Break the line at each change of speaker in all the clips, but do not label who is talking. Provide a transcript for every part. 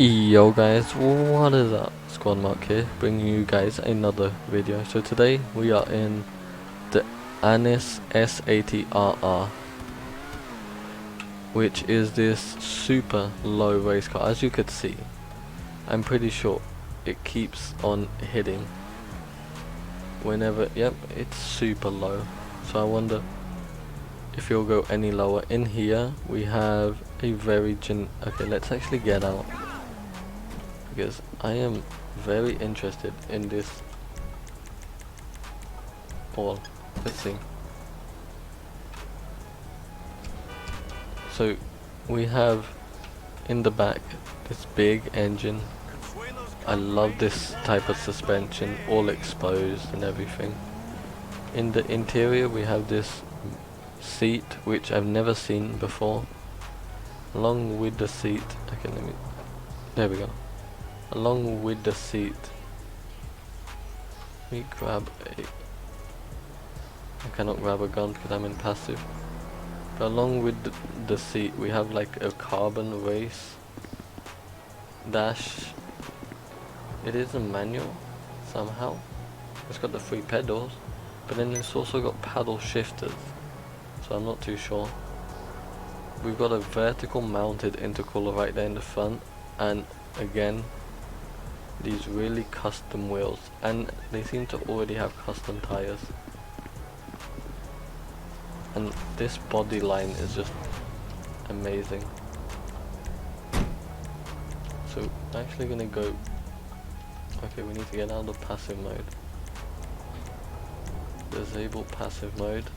Yo guys, what is up? SquadMark here, bringing you guys another video. So today we are in the Anis S80RR, which is this super low race car. As you could see, I'm pretty sure it keeps on hitting whenever, yep, it's super low. So I wonder if you'll go any lower. In here we have a very okay, let's actually get out, because I am very interested in this all. Let's see. So we have in the back this big engine. I love this type of suspension, all exposed and everything. In the interior we have this seat, which I've never seen before. Along with the seat, okay, there we go. Along with the seat, we grab I cannot grab a gun because I'm in passive. But along with the seat, we have like a carbon race dash. It is a manual somehow. It's got the 3 pedals, but then it's also got paddle shifters, so I'm not too sure. We've got a vertical mounted intercooler right there in the front, and again these really custom wheels, and they seem to already have custom tires. And this body line is just amazing. So I'm actually gonna go, okay, we need to get out of passive mode. Disable passive mode.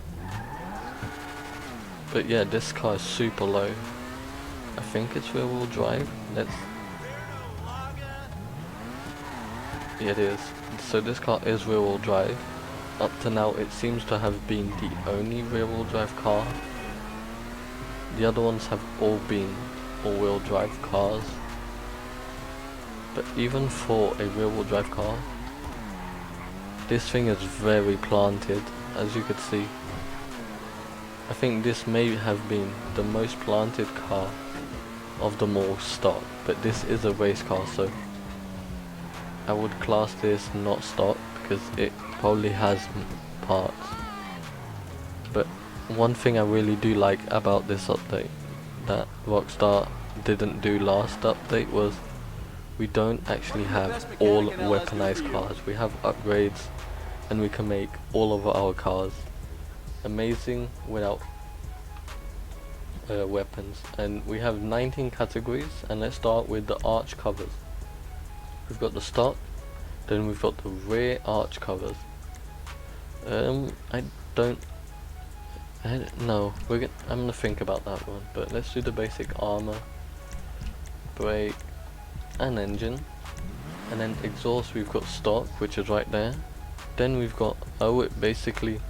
But yeah, this car is super low. I think it's rear wheel drive. Yeah, it is. So this car is rear wheel drive. Up to now it seems to have been the only rear wheel drive car. The other ones have all been all wheel drive cars. But even for a rear wheel drive car, this thing is very planted, as you could see. I think this may have been the most planted car of them all stock, but this is a race car, so I would class this not stock because it probably has parts. But one thing I really do like about this update that Rockstar didn't do last update was we don't actually have all weaponized cars. We have upgrades and we can make all of our cars amazing without weapons. And we have 19 categories, and let's start with the arch covers. We've got the stock, then we've got the rear arch covers. I don't know. I'm gonna think about that one, but let's do the basic armor, brake, and engine. And then exhaust, we've got stock, which is right there. Then we've got, oh, it basically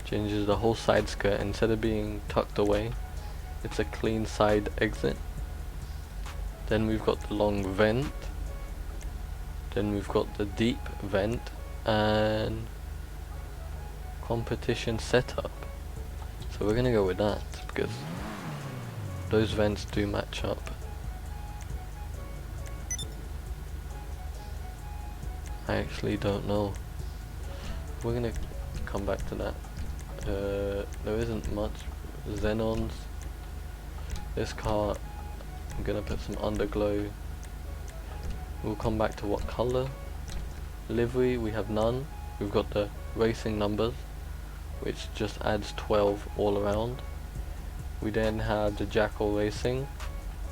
changes the whole side skirt. Instead of being tucked away, it's a clean side exit. Then we've got the long vent. Then we've got the deep vent and competition setup. So we're gonna go with that because those vents do match up. I actually don't know. We're gonna come back to that. There isn't much. Xenons. This car, I'm gonna put some underglow. We'll come back to what color. Livery, we have none. We've got the racing numbers, which just adds 12 all around. We then have the Jackal Racing,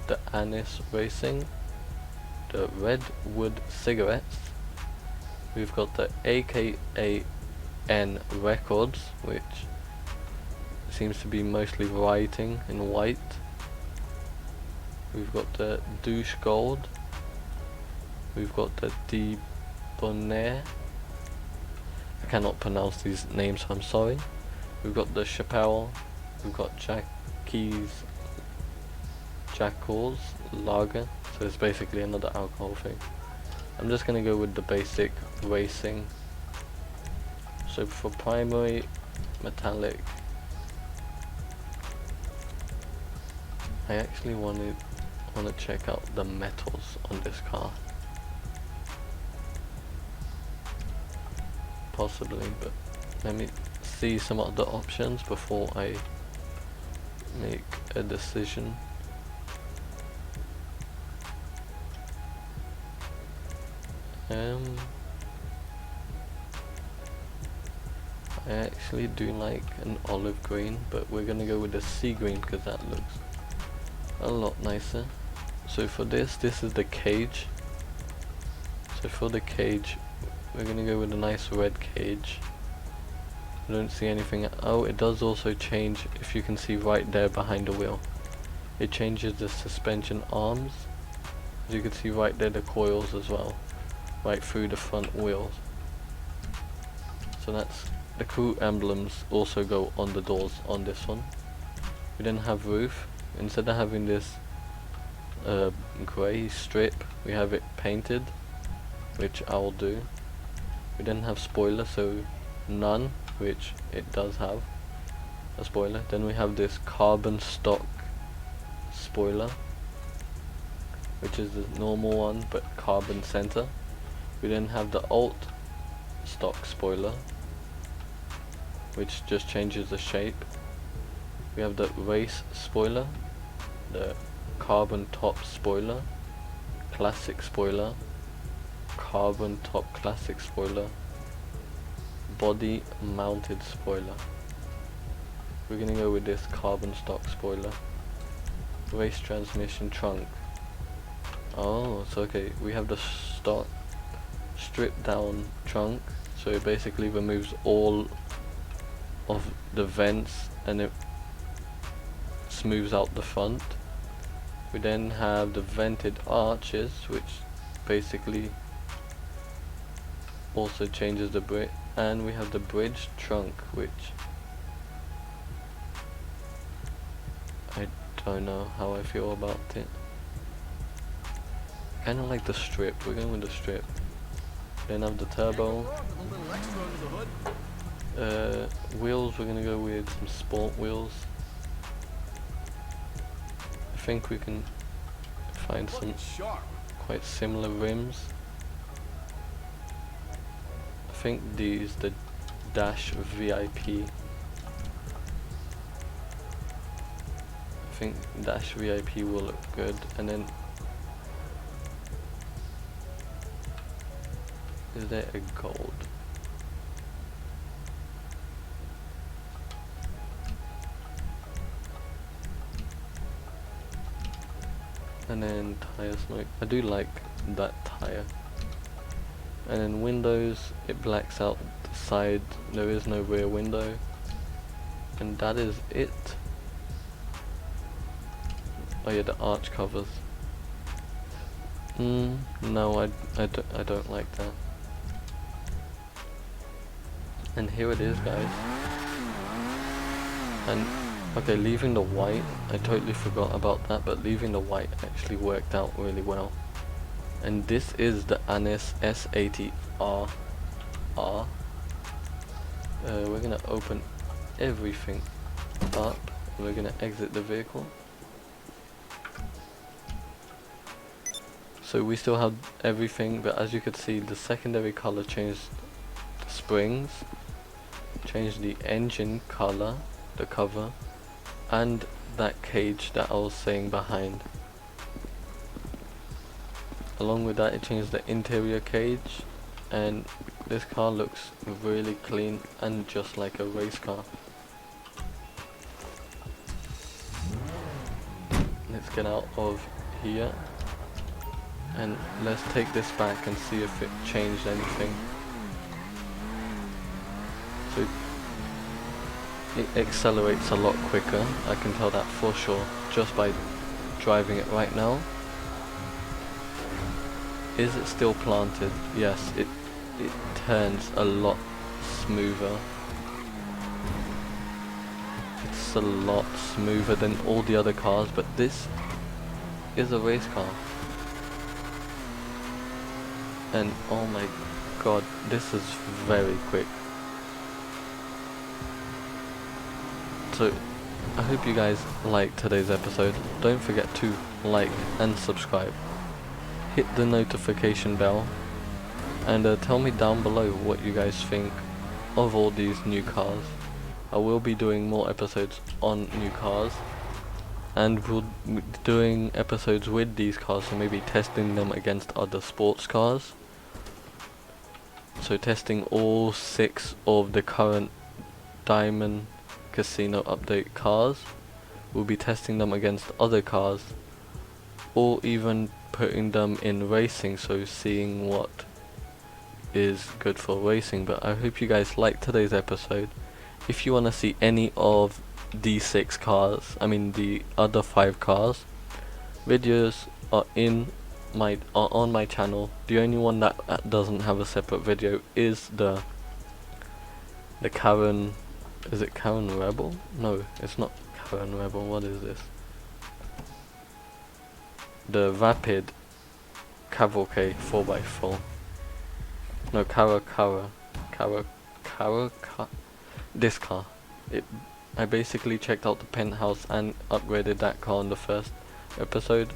the Anis Racing, the Redwood Cigarettes. We've got the AKAN Records, which seems to be mostly writing in white. We've got the Douche Gold. We've got the Debonair. I cannot pronounce these names, so I'm sorry. We've got the Chappelle. We've got Jackal's Lager. So it's basically another alcohol thing. I'm just gonna go with the basic racing. So for primary, metallic. I actually wanted want to check out the metals on this car. Possibly, but let me see some other options before I make a decision. I actually do like an olive green, but we're gonna go with the sea green because that looks a lot nicer. So for this is the cage. So for the cage, we're gonna go with a nice red cage. I don't see anything. Oh, it does also change, if you can see right there behind the wheel. It changes the suspension arms. As you can see right there, the coils as well, right through the front wheels. So that's the crew emblems also go on the doors on this one. We then have roof. Instead of having this grey strip, we have it painted, which I'll do. We then have spoiler, so none, which it does have a spoiler. Then we have this carbon stock spoiler, which is the normal one but carbon center. We then have the alt stock spoiler, which just changes the shape. We have the race spoiler, the carbon top spoiler, classic spoiler, carbon top classic spoiler, body mounted spoiler. We're gonna go with this carbon stock spoiler. Race transmission trunk. Oh, so okay, we have the stock stripped down trunk, so it basically removes all of the vents and it smooths out the front. We then have the vented arches, which basically also changes the bridge, and we have the bridge trunk, which I don't know how I feel about it. Kinda like the strip, we're going with the strip. Then have the turbo. Wheels, we're gonna go with some sport wheels. I think we can find some quite similar rims. I think these, the Dash VIP. I think Dash VIP will look good, and then is there a gold? And then tire smoke. I do like that tire. And then windows, it blacks out the side. There is no rear window. And that is it. Oh yeah, the arch covers. No, I don't like that. And here it is, guys. And okay, leaving the white, I totally forgot about that, but leaving the white actually worked out really well. And this is the Anis S80RR. We're gonna open everything up. We're gonna exit the vehicle. So we still have everything, but as you can see, the secondary color changed the springs, changed the engine color, the cover, and that cage that I was saying behind. Along with that, it changed the interior cage, and this car looks really clean and just like a race car. Let's get out of here and let's take this back and see if it changed anything. So it accelerates a lot quicker, I can tell that for sure just by driving it right now. Is it still planted? Yes, it turns a lot smoother. It's a lot smoother than all the other cars, but this is a race car. And oh my god, this is very quick. So I hope you guys liked today's episode. Don't forget to like and subscribe. Hit the notification bell, and tell me down below what you guys think of all these new cars. I will be doing more episodes on new cars, and we'll be doing episodes with these cars, so maybe testing them against other sports cars. So testing all 6 of the current Diamond Casino update cars. We'll be testing them against other cars, or even putting them in racing, so seeing what is good for racing. But I hope you guys liked today's episode. If you want to see any of these 6 cars, I mean the other 5 cars, videos are on my channel. The only one that doesn't have a separate video is the Karen. Is it Karen Rebel? No, it's not Karen Rebel. What is this? The Rapid Cavalcade 4x4. No, this car. I basically checked out the penthouse and upgraded that car in the first episode,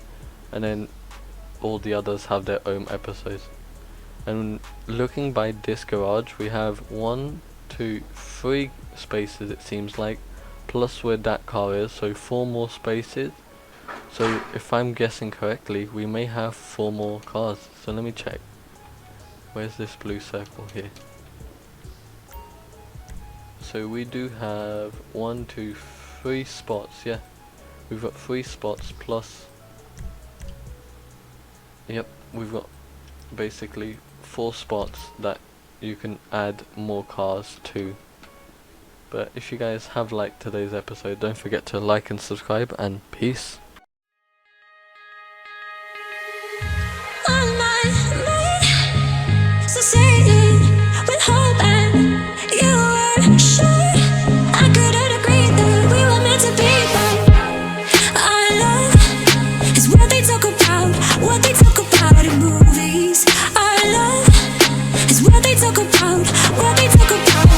and then all the others have their own episodes. And looking by this garage, we have 1, 2, 3 spaces, it seems like, plus where that car is, so 4 more spaces. So if I'm guessing correctly, we may have 4 more cars. So let me check. Where's this blue circle here? So we do have 1, 2, 3 spots. Yeah, we've got 3 spots plus. Yep, we've got basically 4 spots that you can add more cars to. But if you guys have liked today's episode, don't forget to like and subscribe, and peace.
What they talk about